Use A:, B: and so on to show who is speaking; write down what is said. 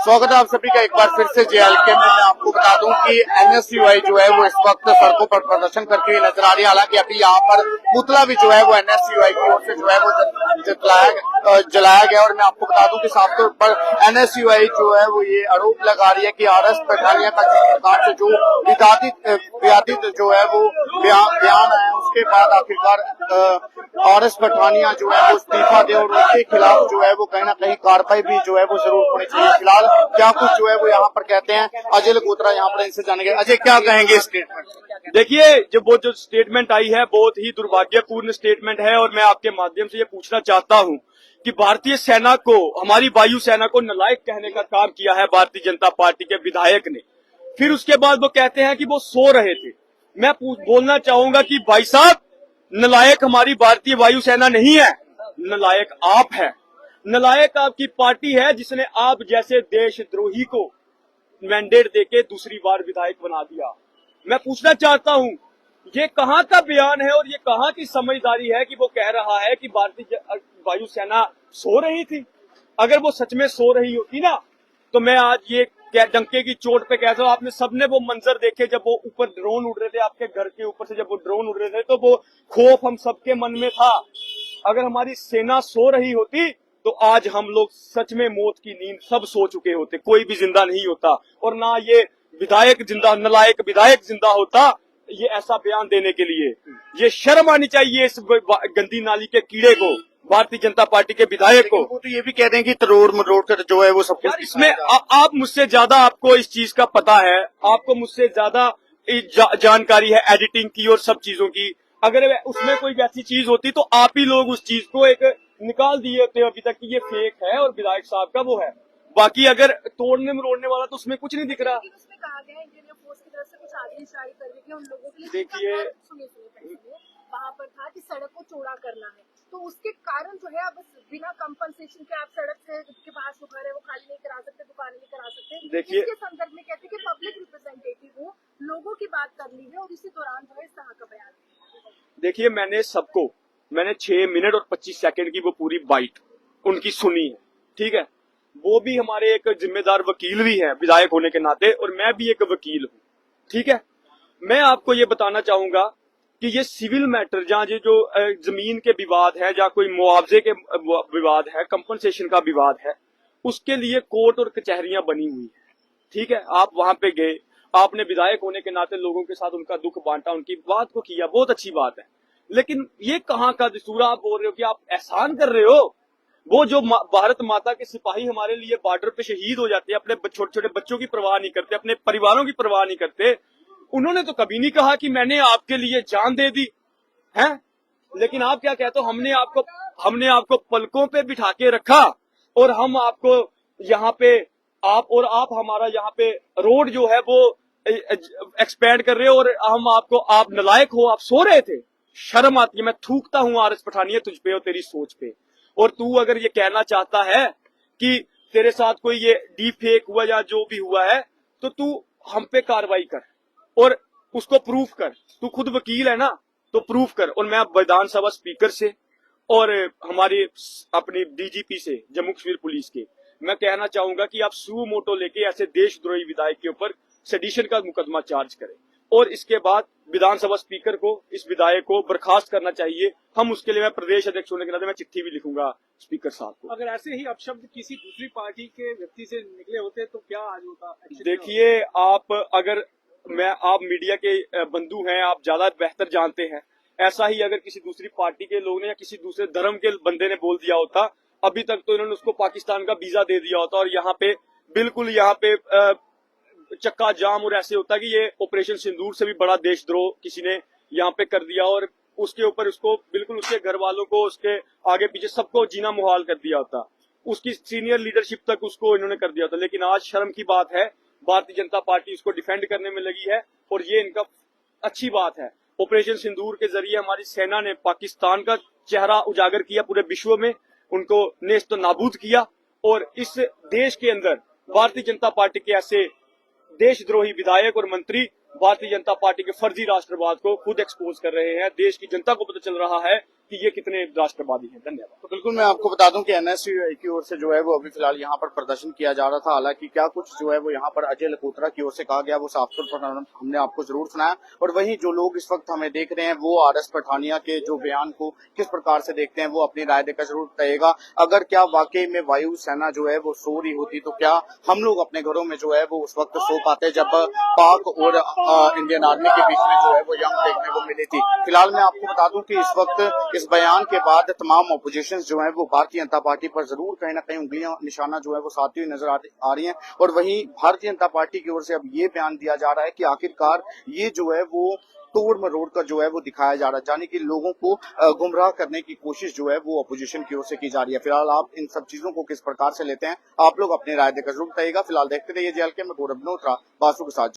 A: स्वागत है आप सभी का एक बार फिर से जेएलके में। मैं आपको बता दूं कि एनएसयूआई जो है वो इस वक्त सड़कों पर प्रदर्शन करती हुई नजर आ रही है। हालांकि अभी यहाँ पर पुतला भी जो है वो एनएसयूआई की ओर से जो है वो जलाया गया। और मैं आपको बता दूं कि साफ तौर पर एनएसयूआई जो है वो ये आरोप लगा रही है कि आरएस पठानिया का जिस प्रकार से जो विवादित जो है वो बयान आया, उसके बाद आखिरकार आरएस पठानिया जो है वो इस्तीफा दे और उसके खिलाफ जो है वो कहीं ना कहीं कार्रवाई भी जो है वो जरूर होनी चाहिए। फिलहाल क्या कुछ जो है वो यहाँ पर कहते हैं, अजय लखोत्रा यहाँ पर इनसे जानेंगे। अजय, क्या कहेंगे स्टेटमेंट?
B: देखिए, जो स्टेटमेंट आई है बहुत ही दुर्भाग्यपूर्ण स्टेटमेंट है और मैं आपके माध्यम से ये पूछना चाहता हूँ कि भारतीय सेना को, हमारी वायु सेना को नालायक कहने का काम किया है भारतीय जनता पार्टी के विधायक ने। फिर उसके बाद वो कहते हैं कि वो सो रहे थे। मैं बोलना चाहूंगा कि भाई साहब, नालायक हमारी भारतीय वायु सेना नहीं है, नालायक आप है। नालायक आपकी पार्टी है जिसने आप जैसे देशद्रोही को मैंडेट देके दूसरी बार विधायक बना दिया। मैं पूछना चाहता हूं, ये कहां का बयान है और ये कहां की समझदारी है कि वो कह रहा है कि भारतीय वायु सेना सो रही थी। अगर वो सच में सो रही होती ना, तो मैं आज ये डंके की चोट पे कहता हूं, आपने सबने वो मंजर देखे जब वो ऊपर ड्रोन उड़ रहे थे, आपके घर के ऊपर से जब वो ड्रोन उड़ रहे थे, तो वो खौफ हम सबके मन में था। अगर हमारी सेना सो रही होती तो आज हम लोग सच में मौत की नींद सब सो चुके होते, कोई भी जिंदा नहीं होता और ना ये विधायक जिंदा, नालायक विधायक जिंदा होता ये ऐसा बयान देने के लिए। ये शर्म आनी चाहिए इस गंदी नाली के कीड़े को, भारतीय जनता पार्टी के विधायक को।
A: वो तो ये भी कह रहे हैं कि तरोड़ मरोड़ कर जो है वो सब कुछ
B: इसमें आप मुझसे ज्यादा, आपको इस चीज का पता है, आपको मुझसे ज्यादा जानकारी है एडिटिंग की और सब चीजों की। अगर उसमें कोई वैसी चीज होती तो आप ही लोग उस चीज को एक निकाल दिए होते अभी तक कि ये फेक है और विधायक साहब का वो है। बाकी अगर तोड़ने मरोड़ने वाला तो उसमें कुछ नहीं दिख रहा।
C: उसमें कहा गया है इंडियन एयरफोर्स की तरफ से कुछ आदेश जारी करने के उन लोगों के लिए।
B: देखिए,
C: वहाँ पर था कि सड़क को चौड़ा करना है, तो उसके कारण जो है अब बिना कंपनसेशन के आप सड़क से के पास जो घर है वो खाली नहीं करा सकते, दुकानें नहीं करा सकते।
B: देखिए,
C: इसके संदर्भ में कहते हैं कि पब्लिक रिप्रेजेंटेटिव हूँ, लोगों की बात कर ली है और इसी दौरान जो है इस तरह का बयान।
B: देखिए, मैंने 6 मिनट और 25 सेकंड की वो पूरी बाइट उनकी सुनी है, ठीक है। वो भी हमारे एक जिम्मेदार वकील भी हैं विधायक होने के नाते, और मैं भी एक वकील हूँ, ठीक है। मैं आपको ये बताना चाहूंगा कि ये सिविल मैटर, जहाँ ये जो जमीन के विवाद है, जहाँ कोई मुआवजे के विवाद है, कंपनसेशन का विवाद है, उसके लिए कोर्ट और कचहरियां बनी हुई है, ठीक है। आप वहां पे गए, आपने विधायक होने के नाते लोगों के साथ उनका दुख बांटा, उनकी बात को किया, बहुत अच्छी बात है। लेकिन ये कहाँ का दस्तूर, आप बोल रहे हो कि आप एहसान कर रहे हो। वो जो भारत माता के सिपाही हमारे लिए बॉर्डर पे शहीद हो जाते हैं, अपने छोटे छोटे बच्चों की परवाह नहीं करते, अपने परिवारों की परवाह नहीं करते, उन्होंने तो कभी नहीं कहा कि मैंने आपके लिए जान दे दी है। लेकिन आप क्या कहते हो, हमने आपको पलकों पे बिठा के रखा और हम आपको यहाँ पे आप हमारा यहाँ पे रोड जो है वो एक्सपेंड कर रहे हो और आप नालायक हो, आप सो रहे थे। शर्म आती है। मैं थूकता हूँ आरएस पठानिया तुझ पे और तेरी सोच पे। और तू अगर ये कहना चाहता है कि तेरे साथ कोई ये डीप फेक हुआ या जो भी हुआ है, तो तू हम पे कार्रवाई कर और उसको प्रूफ कर। तू खुद वकील है ना, तो प्रूफ कर। और मैं विधानसभा स्पीकर से और हमारे अपने डीजीपी से, जम्मू कश्मीर पुलिस के, मैं कहना चाहूंगा कि आप सू मोटो लेके ऐसे देशद्रोही विधायक के ऊपर सेडिशन का मुकदमा चार्ज करें और इसके बाद विधानसभा स्पीकर को, इस विधायक को बर्खास्त करना चाहिए। हम उसके लिए, मैं प्रदेश अध्यक्ष होने के नाते मैं चिट्ठी भी लिखूंगा स्पीकर साहब को।
D: अगर ऐसे ही अपशब्द किसी दूसरी पार्टी के व्यक्ति से निकले होते तो क्या आज होता?
B: देखिए, आप मीडिया के बंधु हैं, आप ज्यादा बेहतर जानते हैं। ऐसा ही अगर किसी दूसरी पार्टी के लोग ने या किसी दूसरे धर्म के बंदे ने बोल दिया होता, अभी तक तो इन्होंने उसको पाकिस्तान का वीजा दे दिया होता और यहाँ पे बिल्कुल चक्का जाम और ऐसे होता कि ये ऑपरेशन सिंदूर से भी बड़ा देशद्रोह किसी ने यहाँ पे कर दिया और उसके ऊपर उसको बिल्कुल उसके घर वालों को, उसके आगे पीछे सबको जीना मुहाल कर दिया होता। उसकी सीनियर लीडरशिप तक उसको इन्होंने कर दिया था। लेकिन आज शर्म की बात है, भारतीय जनता पार्टी उसको डिफेंड करने में लगी है और ये इनका अच्छी बात है। ऑपरेशन सिंदूर के जरिए हमारी सेना ने पाकिस्तान का चेहरा उजागर किया, पूरे विश्व में उनको नेस्त नाबूद किया और इस देश के अंदर भारतीय जनता पार्टी के ऐसे देशद्रोही विधायक और मंत्री भारतीय जनता पार्टी के फर्जी राष्ट्रवाद को खुद एक्सपोज कर रहे हैं। देश की जनता को पता चल रहा है कि ये कितने राष्ट्रवादी हैं। धन्यवाद।
A: तो बिल्कुल मैं आपको बता दूं कि एनएसयूआई की ओर से जो है वो अभी फिलहाल यहाँ पर प्रदर्शन किया जा रहा था। हालांकि क्या कुछ जो है वो यहाँ पर अजय लखोत्रा की ओर से कहा गया वो साफ तौर पर हमने आपको जरूर सुनाया। और वहीं जो लोग इस वक्त हमें देख रहे हैं वो आरएस पठानिया के जो बयान को किस प्रकार से देखते हैं, वो अपनी राय देकर जरूर बताइएगा। अगर क्या वाकई में वायु सेना जो है वो सो रही होती तो क्या हम लोग अपने घरों में जो है वो उस वक्त सो पाते जब पाक और इंडियन आर्मी के बीच में जो है वो जंग देखने को मिली थी। फिलहाल मैं आपको बता दूं कि इस वक्त इस बयान के बाद तमाम अपोजिशन जो है वो भारतीय जनता पार्टी पर जरूर कहीं ना कहीं उंगलियां निशाना जो है वो साधती हुई नजर आ रही हैं। और वहीं भारतीय जनता पार्टी की ओर से अब ये बयान दिया जा रहा है कि आखिरकार ये जो है वो तोड़ मरोड़ कर जो है वो दिखाया जा रहा है, यानी कि लोगों को गुमराह करने की कोशिश जो है वो अपोजिशन की ओर से की जा रही है। फिलहाल आप इन सब चीजों को किस प्रकार से लेते हैं, आप लोग अपनी राय देकर जरूर बताइएगा। फिलहाल देखते रहिए जेएलके में गौरव नोत्रा बासु के साथ।